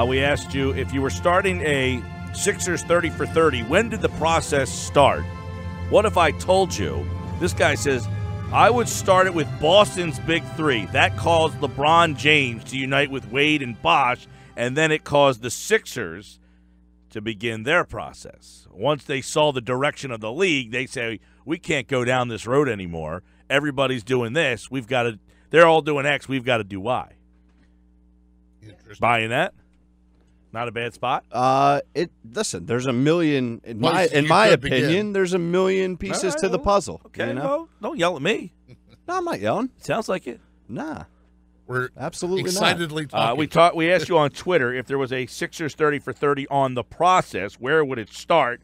We asked you if you were starting a Sixers 30 for 30, when did the process start? What if I told you? This guy says, I would start it with Boston's big three. That caused LeBron James to unite with Wade and Bosh, and then it caused the Sixers to begin their process. Once they saw the direction of the league, they say, we can't go down this road anymore. Everybody's doing this. They're all doing X. We've got to do Y. Buying that? Not a bad spot. Listen, there's a million in my opinion. There's a million pieces to the puzzle. Okay, you know? Well, don't yell at me. No, I'm not yelling. Sounds like it. Nah, we're absolutely excitedly not. talking. We asked you on Twitter if there was a Sixers 30 for 30 on the process. Where would it start?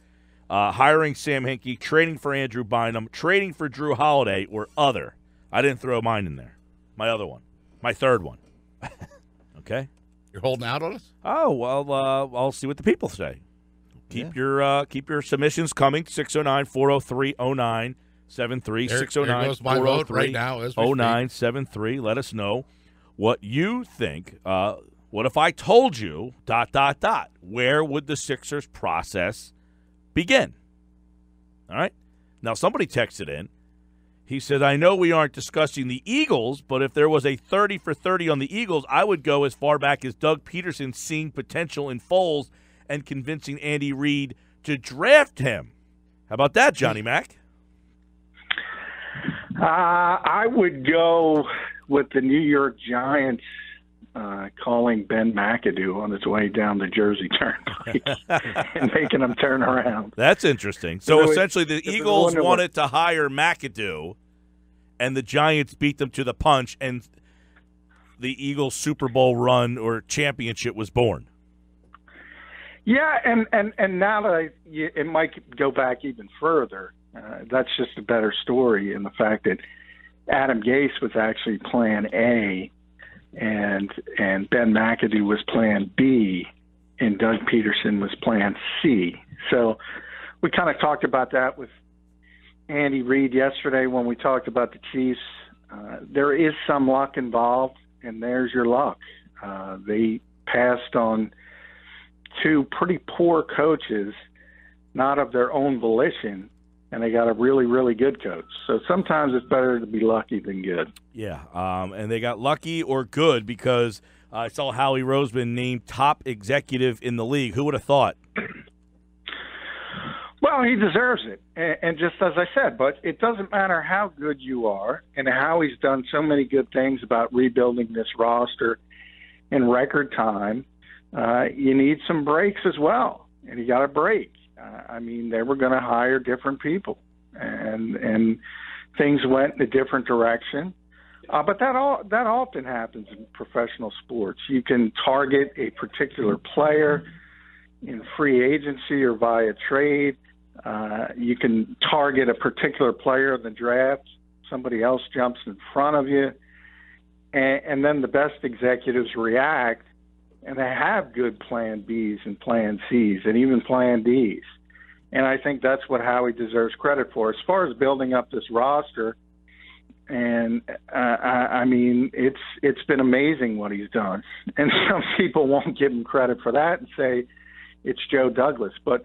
Hiring Sam Hinkie, trading for Andrew Bynum, trading for Drew Holiday, or other. I didn't throw mine in there. My other one, my third one. Okay. You're holding out on us? Oh, well, I'll see what the people say. Keep your submissions coming, 609-403-0973, 609-403-0973. Let us know what you think. What if I told you, ... Where would the Sixers process begin? All right? Now, somebody texted in. He said, I know we aren't discussing the Eagles, but if there was a 30 for 30 on the Eagles, I would go as far back as Doug Peterson seeing potential in Foles and convincing Andy Reid to draft him. How about that, Johnny Mac? I would go with the New York Giants calling Ben McAdoo on his way down the Jersey Turnpike and making him turn around. That's interesting. So essentially the Eagles wanted to hire McAdoo, and the Giants beat them to the punch, and the Eagles Super Bowl run or championship was born. Yeah, and now that it might go back even further. That's just a better story in the fact that Adam Gase was actually plan A, and Ben McAdoo was plan B, and Doug Peterson was plan C. So we kind of talked about that with Andy Reid yesterday when we talked about the Chiefs. There is some luck involved, and there's your luck. They passed on two pretty poor coaches, not of their own volition, and they got a really, really good coach. So sometimes it's better to be lucky than good. Yeah, and they got lucky or good because I saw Howie Roseman named top executive in the league. Who would have thought? Well, he deserves it. And just as I said, but it doesn't matter how good you are, and Howie's done so many good things about rebuilding this roster in record time. You need some breaks as well, and you got a break. They were going to hire different people, and things went in a different direction. But that often happens in professional sports. You can target a particular player in free agency or via trade. You can target a particular player in the draft. Somebody else jumps in front of you, and then the best executives react. And they have good plan Bs and plan Cs and even plan Ds. And I think that's what Howie deserves credit for. As far as building up this roster, and it's been amazing what he's done. And some people won't give him credit for that and say it's Joe Douglas. But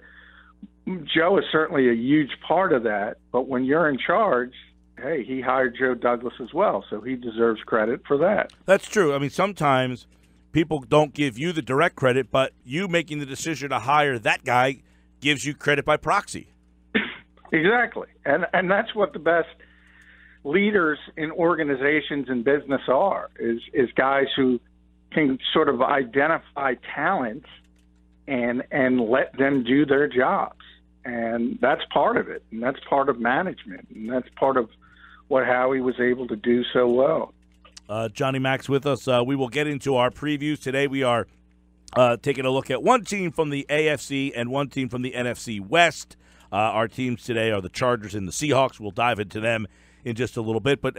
Joe is certainly a huge part of that. But when you're in charge, hey, he hired Joe Douglas as well. So he deserves credit for that. That's true. Sometimes people don't give you the direct credit, but you making the decision to hire that guy gives you credit by proxy. Exactly. And that's what the best leaders in organizations and business are, is guys who can sort of identify talent and let them do their jobs. And that's part of it. And that's part of management. And that's part of what Howie was able to do so well. Johnny Mac's with us. We will get into our previews. Today we are taking a look at one team from the AFC and one team from the NFC West. Our teams today are the Chargers and the Seahawks. We'll dive into them in just a little bit. But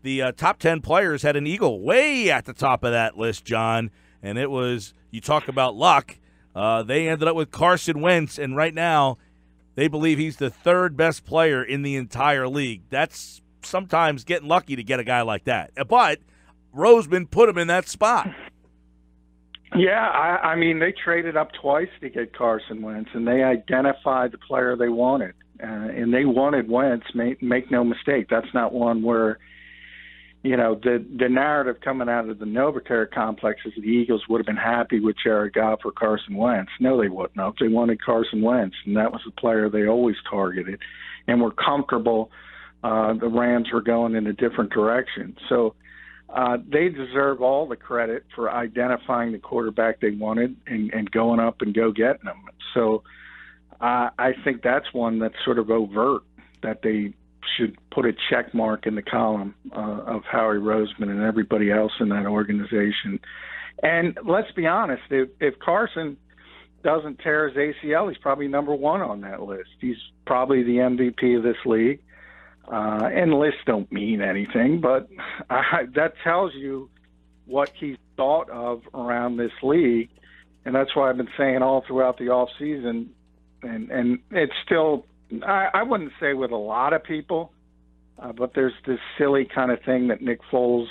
the top 10 players had an Eagle way at the top of that list, John. And it was, you talk about luck, they ended up with Carson Wentz, and right now they believe he's the third best player in the entire league. That's sometimes getting lucky to get a guy like that. But Roseman put him in that spot. Yeah, I mean, they traded up twice to get Carson Wentz, and they identified the player they wanted. And they wanted Wentz, make no mistake. That's not one where, the narrative coming out of the Novacare complex is the Eagles would have been happy with Jared Goff or Carson Wentz. No, they wouldn't have. They wanted Carson Wentz, and that was the player they always targeted and were comfortable the Rams were going in a different direction. So they deserve all the credit for identifying the quarterback they wanted and going up and go getting them. So I think that's one that's sort of overt, that they should put a check mark in the column of Howie Roseman and everybody else in that organization. And let's be honest, if Carson doesn't tear his ACL, he's probably number one on that list. He's probably the MVP of this league. And lists don't mean anything, but that tells you what he's thought of around this league. And that's why I've been saying all throughout the offseason, and it's still, I wouldn't say with a lot of people, but there's this silly kind of thing that Nick Foles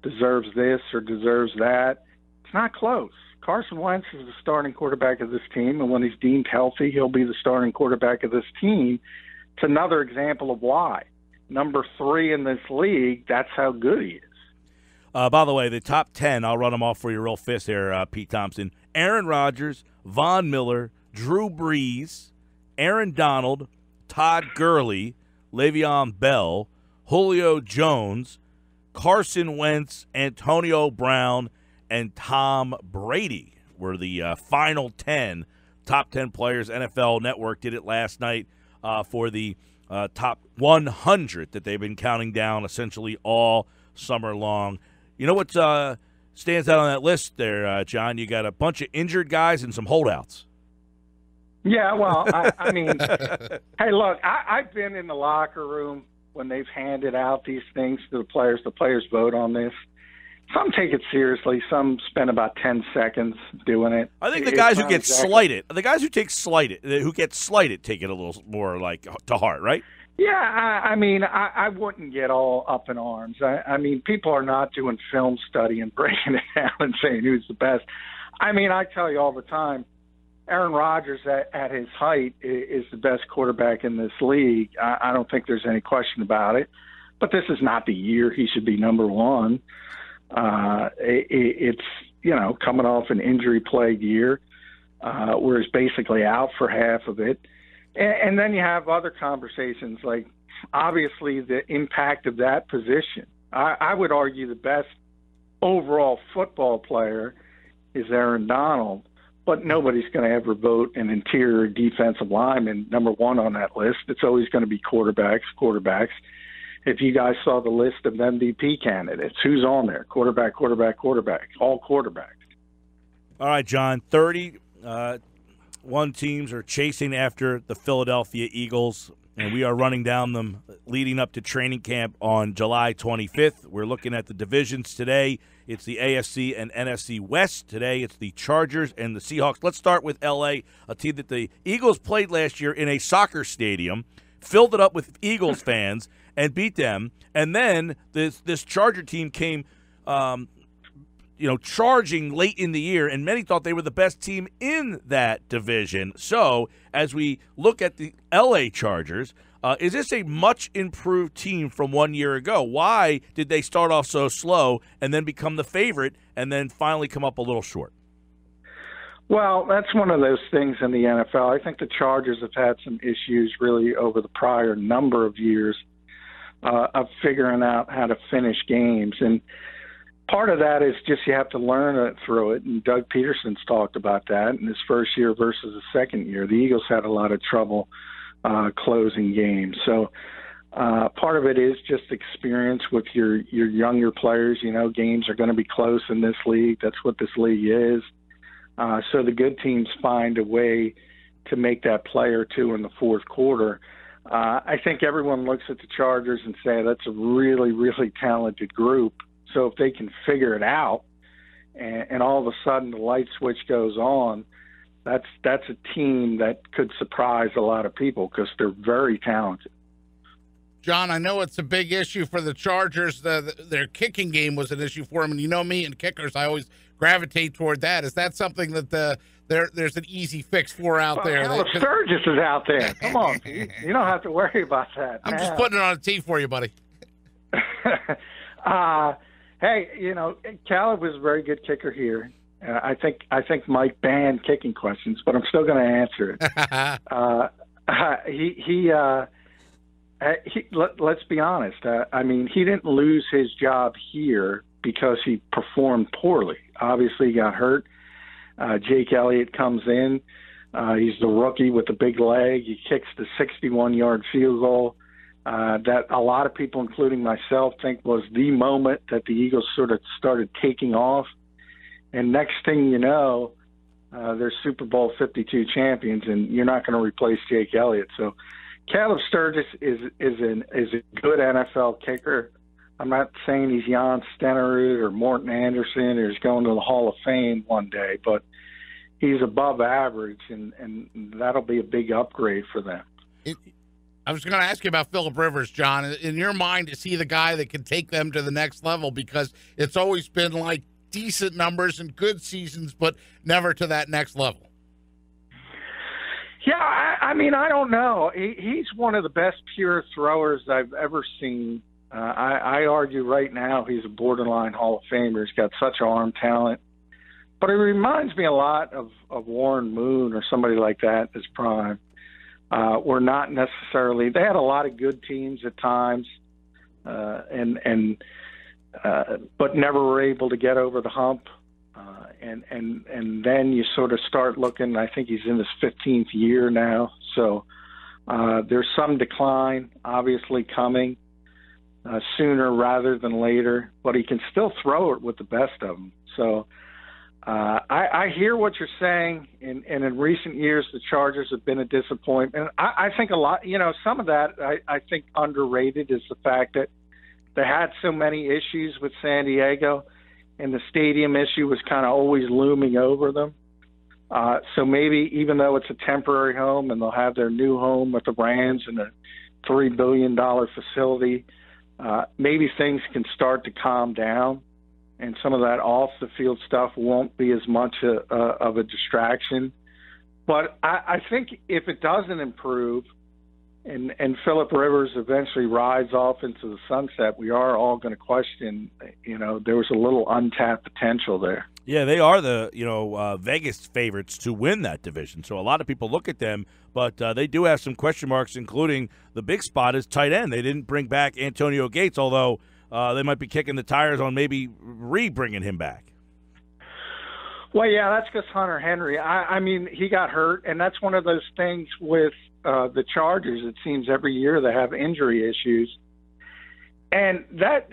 deserves this or deserves that. It's not close. Carson Wentz is the starting quarterback of this team, and when he's deemed healthy, he'll be the starting quarterback of this team. It's another example of why. Number 3 in this league, that's how good he is. By the way, the top 10, I'll run them off for you real fast there, Pete Thompson. Aaron Rodgers, Von Miller, Drew Brees, Aaron Donald, Todd Gurley, Le'Veon Bell, Julio Jones, Carson Wentz, Antonio Brown, and Tom Brady were the final 10, top 10 players. NFL Network did it last night for the top 100 that they've been counting down essentially all summer long. You know what stands out on that list there, John? You got a bunch of injured guys and some holdouts. Yeah, well, I mean, hey, look, I've been in the locker room when they've handed out these things to the players. The players vote on this. Some take it seriously. Some spend about 10 seconds doing it. I think the guys who get slighted, the guys who get slighted, take it a little more like to heart, right? Yeah, I mean, I wouldn't get all up in arms. I mean, people are not doing film study and breaking it down and saying who's the best. I mean, I tell you all the time, Aaron Rodgers at his height is the best quarterback in this league. I don't think there's any question about it. But this is not the year he should be number one. It's, coming off an injury-plagued year where he's basically out for half of it. And then you have other conversations, like obviously the impact of that position. I would argue the best overall football player is Aaron Donald, but nobody's going to ever vote an interior defensive lineman number one on that list. It's always going to be quarterbacks. If you guys saw the list of MVP candidates, who's on there? Quarterback, all quarterbacks. All right, John, 31 teams are chasing after the Philadelphia Eagles, and we are running down them leading up to training camp on July 25th. We're looking at the divisions today. It's the AFC and NFC West. Today it's the Chargers and the Seahawks. Let's start with L.A., a team that the Eagles played last year in a soccer stadium, filled it up with Eagles fans, and beat them. And then this Charger team came charging late in the year, and many thought they were the best team in that division. So as we look at the L.A. Chargers, is this a much improved team from 1 year ago? Why did they start off so slow and then become the favorite and then finally come up a little short? Well, that's one of those things in the NFL. I think the Chargers have had some issues really over the prior number of years of figuring out how to finish games. And part of that is just you have to learn it through it. And Doug Peterson's talked about that in his first year versus the second year. The Eagles had a lot of trouble closing games. So part of it is just experience with your younger players. Games are going to be close in this league. That's what this league is. So the good teams find a way to make that play or two in the fourth quarter. I think everyone looks at the Chargers and say that's a really, really talented group. So if they can figure it out and all of a sudden the light switch goes on, that's a team that could surprise a lot of people because they're very talented. John, I know it's a big issue for the Chargers. Their kicking game was an issue for them, and you know me and kickers, I always gravitate toward that. Is that something that there's an easy fix for out there? Well, Sturgis is out there. Come on, Pete. You don't have to worry about that. I'm just putting it on a tee for you, buddy. Hey, Caleb was a very good kicker here. I think Mike banned kicking questions, but I'm still going to answer it. Let's be honest. He didn't lose his job here because he performed poorly. Obviously, he got hurt. Jake Elliott comes in. He's the rookie with the big leg. He kicks the 61-yard field goal that a lot of people, including myself, think was the moment that the Eagles sort of started taking off. And next thing you know, they're Super Bowl 52 champions, and you're not going to replace Jake Elliott. So Caleb Sturgis is a good NFL kicker. I'm not saying he's Jan Stenerud or Morton Anderson or he's going to the Hall of Fame one day, but he's above average, and that'll be a big upgrade for them. I was going to ask you about Phillip Rivers, John. In your mind, is he the guy that can take them to the next level? Because it's always been like decent numbers and good seasons, but never to that next level. Yeah, I don't know. He's one of the best pure throwers I've ever seen. I argue right now he's a borderline Hall of Famer. He's got such arm talent. But it reminds me a lot of Warren Moon or somebody like that as prime. We're not necessarily – they had a lot of good teams at times but never were able to get over the hump. And then you sort of start looking – I think he's in his 15th year now. So there's some decline obviously coming sooner rather than later. But he can still throw it with the best of them. So – I hear what you're saying, and in recent years the Chargers have been a disappointment. I think a lot, some of that I think underrated is the fact that they had so many issues with San Diego, and the stadium issue was kind of always looming over them. So maybe even though it's a temporary home and they'll have their new home with the Rams and a $3 billion facility, maybe things can start to calm down. And some of that off-the-field stuff won't be as much of a distraction. But I think if it doesn't improve and Phillip Rivers eventually rides off into the sunset, we are all going to question, there was a little untapped potential there. Yeah, they are the, Vegas favorites to win that division. So a lot of people look at them, but they do have some question marks, including the big spot is tight end. They didn't bring back Antonio Gates, although – they might be kicking the tires on maybe bringing him back. Well, yeah, that's because Hunter Henry. He got hurt, and that's one of those things with the Chargers. It seems every year they have injury issues. And that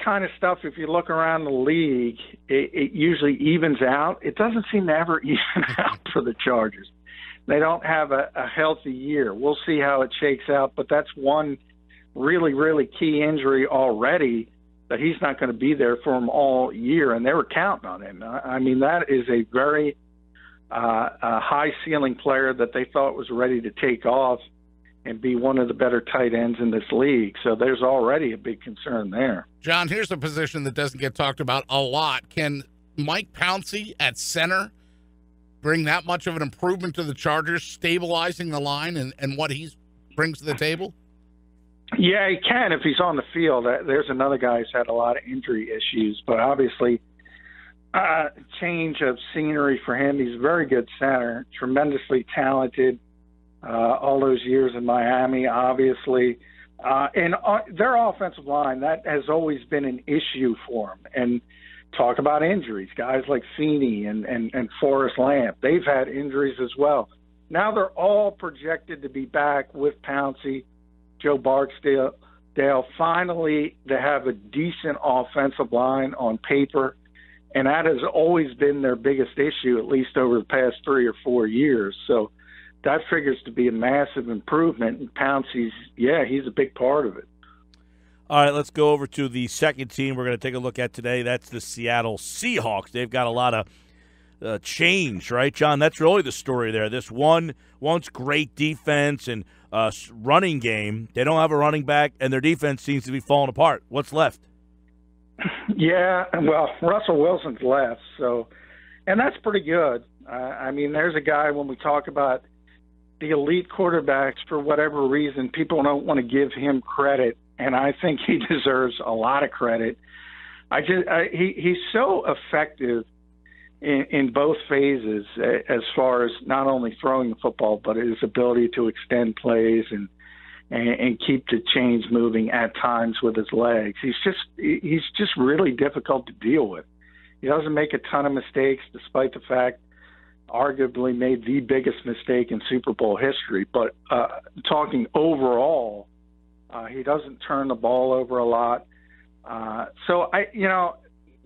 kind of stuff, if you look around the league, it usually evens out. It doesn't seem to ever even out for the Chargers. They don't have a healthy year. We'll see how it shakes out, but that's one really, really key injury already that he's not going to be there for him all year, and they were counting on him. That is a very high-ceiling player that they thought was ready to take off and be one of the better tight ends in this league. So there's already a big concern there. John, here's a position that doesn't get talked about a lot. Can Mike Pouncey at center bring that much of an improvement to the Chargers, stabilizing the line and what he brings to the table? Yeah, he can if he's on the field. There's another guy who's had a lot of injury issues, but obviously change of scenery for him. He's a very good center, tremendously talented, all those years in Miami, obviously. And their offensive line, that has always been an issue for them. And talk about injuries, guys like Feeney and Forrest Lamp, they've had injuries as well. Now they're all projected to be back with Pouncey, Joe Barksdale. Finally, they have a decent offensive line on paper, and that has always been their biggest issue, at least over the past 3 or 4 years. So that figures to be a massive improvement, and Pouncey's, he's a big part of it. All right, let's go over to the second team we're going to take a look at today. That's the Seattle Seahawks. They've got a lot of change, right, John? That's really the story there. This once great defense and running game. They don't have a running back, and their defense seems to be falling apart. What's left? Yeah, well, Russell Wilson's left, and that's pretty good. I mean, there's a guy, when we talk about the elite quarterbacks, for whatever reason, people don't want to give him credit, and I think he deserves a lot of credit. He's so effective in both phases, as far as not only throwing the football, but his ability to extend plays and keep the chains moving at times with his legs. He's just really difficult to deal with. He doesn't make a ton of mistakes, despite the fact arguably made the biggest mistake in Super Bowl history. But talking overall, he doesn't turn the ball over a lot.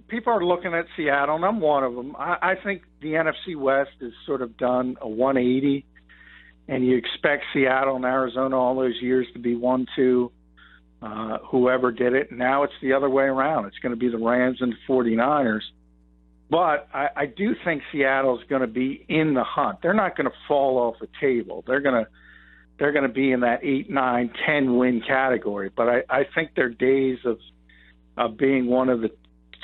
People are looking at Seattle, and I'm one of them. I think the NFC West has sort of done a 180, and you expect Seattle and Arizona all those years to be 1-2, whoever did it. Now it's the other way around. It's going to be the Rams and the 49ers. But I do think Seattle's going to be in the hunt. They're not going to fall off the table. They're going to be in that 8, 9, 10 win category. But I think their days of being one of the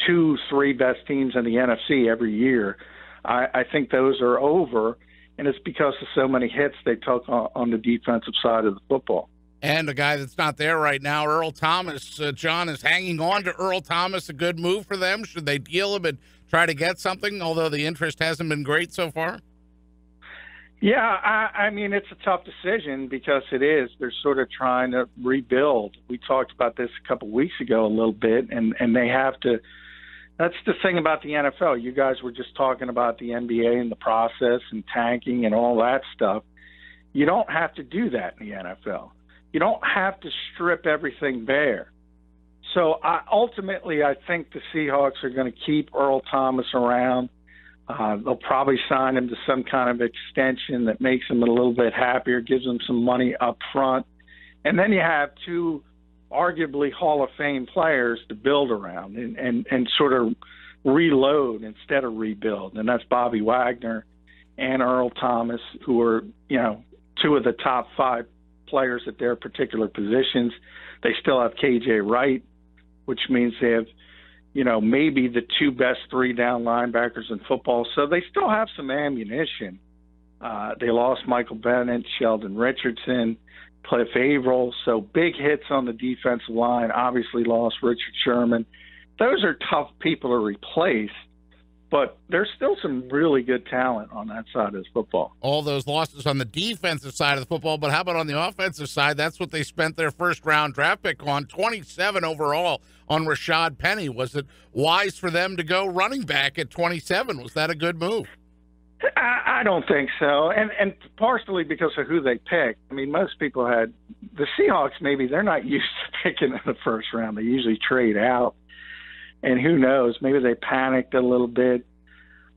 2, 3 best teams in the NFC every year, I think those are over, and it's because of so many hits they took on the defensive side of the football. And a guy that's not there right now, Earl Thomas. John, is hanging on to Earl Thomas a good move for them? Should they deal him and try to get something, although the interest hasn't been great so far? Yeah, I mean, it's a tough decision because it is. They're sort of trying to rebuild. We talked about this a couple weeks ago a little bit, and they have to. That's the thing about the NFL. You guys were just talking about the NBA and the process and tanking and all that stuff. You don't have to do that in the NFL. You don't have to strip everything bare. So ultimately, I think the Seahawks are going to keep Earl Thomas around. They'll probably sign him to some kind of extension that makes him a little bit happier, gives him some money up front. And then you have 2 arguably Hall of Fame players to build around and sort of reload instead of rebuild. And that's Bobby Wagner and Earl Thomas, who are, 2 of the top 5 players at their particular positions. They still have KJ Wright, which means they have, maybe the 2 best 3-down linebackers in football. So they still have some ammunition. They lost Michael Bennett, Sheldon Richardson, Cliff Averill. So big hits on the defensive line. Obviously lost Richard Sherman. Those are tough people to replace. But there's still some really good talent on that side of the football. All those losses on the defensive side of the football, but how about on the offensive side? That's what they spent their first-round draft pick on, 27 overall on Rashad Penny. Was it wise for them to go running back at 27? Was that a good move? I don't think so, and partially because of who they picked. I mean, most people had the Seahawks. Maybe they're not used to picking in the first round. They usually trade out. And who knows? Maybe they panicked a little bit.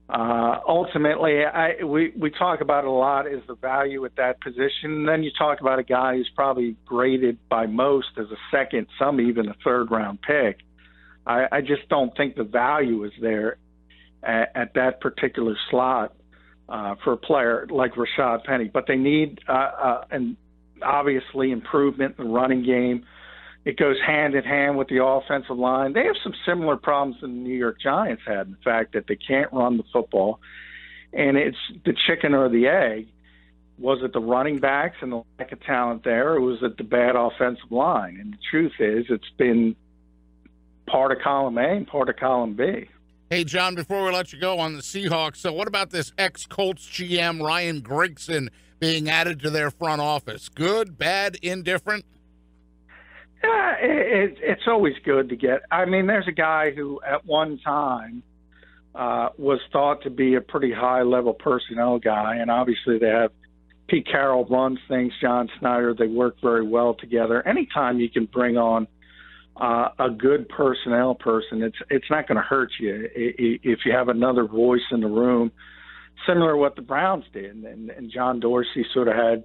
Ultimately, we talk about it a lot, is the value at that position. And then you talk about a guy who's probably graded by most as a second, some even a third-round pick. I just don't think the value is there at that particular slot for a player like Rashad Penny. But they need, and obviously, improvement in the running game. It goes hand in hand with the offensive line. They have some similar problems than the New York Giants had, in the fact that they can't run the football. And it's the chicken or the egg. Was it the running backs and the lack of talent there, or was it the bad offensive line? And the truth is, it's been part of column A and part of column B. Hey, John, before we let you go on the Seahawks, so what about this ex-Colts GM, Ryan Grigson, being added to their front office? Good, bad, indifferent? Yeah, it's always good to get. I mean, there's a guy who at one time was thought to be a pretty high-level personnel guy, and obviously they have Pete Carroll runs things, John Snyder. They work very well together. Anytime you can bring on a good personnel person, it's not going to hurt you if you have another voice in the room, similar to what the Browns did. And John Dorsey sort of had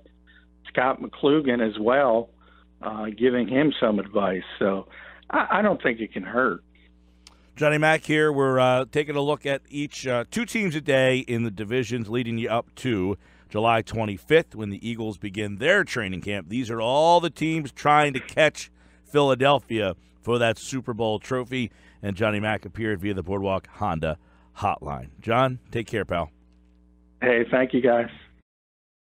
Scott McClugan as well, giving him some advice. So I don't think it can hurt. Johnny Mac here. We're taking a look at each two teams a day in the divisions leading you up to July 25th when the Eagles begin their training camp. These are all the teams trying to catch Philadelphia for that Super Bowl trophy. And Johnny Mac appeared via the Boardwalk Honda hotline. John, take care, pal. Hey, thank you, guys.